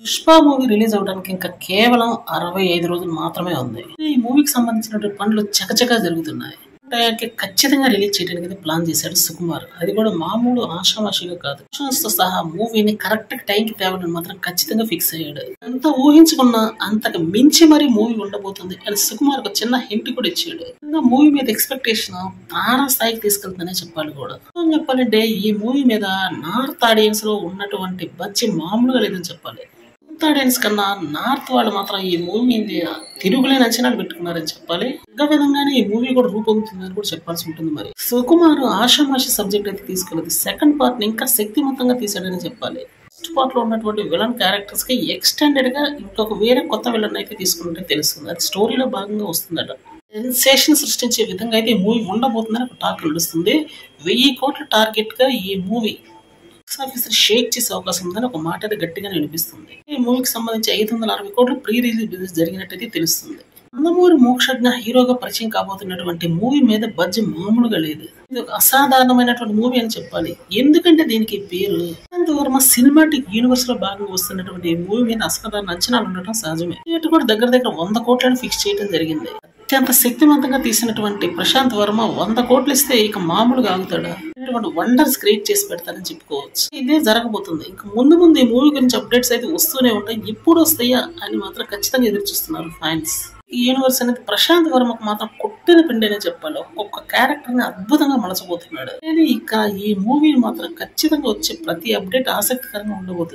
Pushpa movie release అవ్వడానికి ఇంకా కేవలం 65 రోజులు మాత్రమే ఉంది. ఈ మూవీకి సంబంధించినటువంటి పనులు చకచకా జరుగుతున్నాయి. టైంకి ఖచ్చితంగా రిలీజ్ చేయడానికి అయితే ప్లాన్ చేశాడు సుకుమార్. అది కూడా మామూలు ఆషామాషిగా కాదు. ఎమోషన్స్ తో సహా మూవీని కరెక్ట్ టైంకి తేవాలని మాత్రం ఖచ్చితంగా ఫిక్స్ అయ్యాడు. అంత ఊహించుకున్నా అంతకు మించి మరీ మూవీ ఉండబోతుంది అని సుకుమార్ ఒక చిన్న హింట్ కూడా ఇచ్చాడు. ఇంకా మూవీ మీద ఎక్స్పెక్టేషన్ తారా స్థాయికి తీసుకెళ్తుందనే చెప్పాలి కూడా. చెప్పాలంటే ఈ మూవీ మీద నార్త్ ఆడియన్స్ లో ఉన్నటువంటి బజ్జి మామూలుగా లేదని చెప్పాలి. నార్త్ ఆడియన్స్ కన్నా నార్త్ వాళ్ళు మాత్రం ఈ మూవీ తిరుగులేని అంచనాలు పెట్టుకున్నారని చెప్పాలి. ఇంకా విధంగానే ఈ మూవీ కూడా రూపొందుతుందని కూడా చెప్పాల్సి ఉంటుంది. మరి సుకుమార్ ఆషామాషి సబ్జెక్ట్ అయితే తీసుకోలేదు. సెకండ్ పార్ట్ ని ఇంకా శక్తివంతంగా తీసాడని చెప్పాలి. ఫస్ట్ పార్ట్ లో ఉన్నటువంటి విలన్ క్యారెక్టర్స్ కి ఎక్స్టెండెడ్ గా ఇంకొక వేరే కొత్త విలన్ అయితే తీసుకుంటే తెలుస్తుంది. అది స్టోరీలో భాగంగా వస్తుందట. సెన్సేషన్ సృష్టించే విధంగా అయితే ఈ మూవీ ఉండబోతుందని ఒక టాక్ నడుస్తుంది. 1000 కోట్ల టార్గెట్ గా ఈ మూవీ ఆఫీసర్ షేక్ చేసే అవకాశం ఉందని ఒక మాట అయితే గట్టిగానే వినిపిస్తుంది. ఈ మూవీకి సంబంధించి 560 కోట్ల ప్రీ రిలీజ్ బిజినెస్ జరిగినట్టయితే తెలుస్తుంది. నందమూరి మోక్షజ్ఞ హీరోగా పరిచయం కాబోతున్నటువంటి మూవీ మీద బడ్జెట్ మామూలుగా లేదు. ఇది ఒక అసాధారణమైనటువంటి మూవీ అని చెప్పాలి. ఎందుకంటే దీనికి పేరు వర్మ సినిమాటిక్ యూనివర్స్ లో భాగంగా వస్తున్నటువంటి ఈ మూవీ మీద అసాధారణ అంచనాలు ఉండటం సహజమే. థియేటర్ కూడా దగ్గర 100 కోట్లను ఫిక్స్ చేయడం జరిగింది. అత్యంత శక్తివంతంగా తీసినటువంటి ప్రశాంత్ వర్మ 100 కోట్లు ఇస్తే ఇక మామూలుగా ఆగుతాడా? వండర్స్ క్రియేట్ చేసి పెడతారని చెప్పుకోవచ్చు. ఇదే జరగబోతుంది. ఇంకా ముందు ఈ మూవీ గురించి అప్డేట్స్ అయితే వస్తూనే ఉంటాయి. ఎప్పుడు వస్తాయా అని మాత్రం ఖచ్చితంగా ఎదురు చూస్తున్నారు ఫ్యాన్స్. ఈ యూనివర్స్ అనేది ప్రశాంత్ వర్మకు మాత్రం కొట్టిన పిండినే చెప్పాలి. ఒక్కొక్క క్యారెక్టర్ ని అద్భుతంగా మలచబోతున్నాడు. కానీ ఇక ఈ మూవీ మాత్రం ఖచ్చితంగా వచ్చే ప్రతి అప్డేట్ ఆసక్తికరంగా ఉండబోతుంది.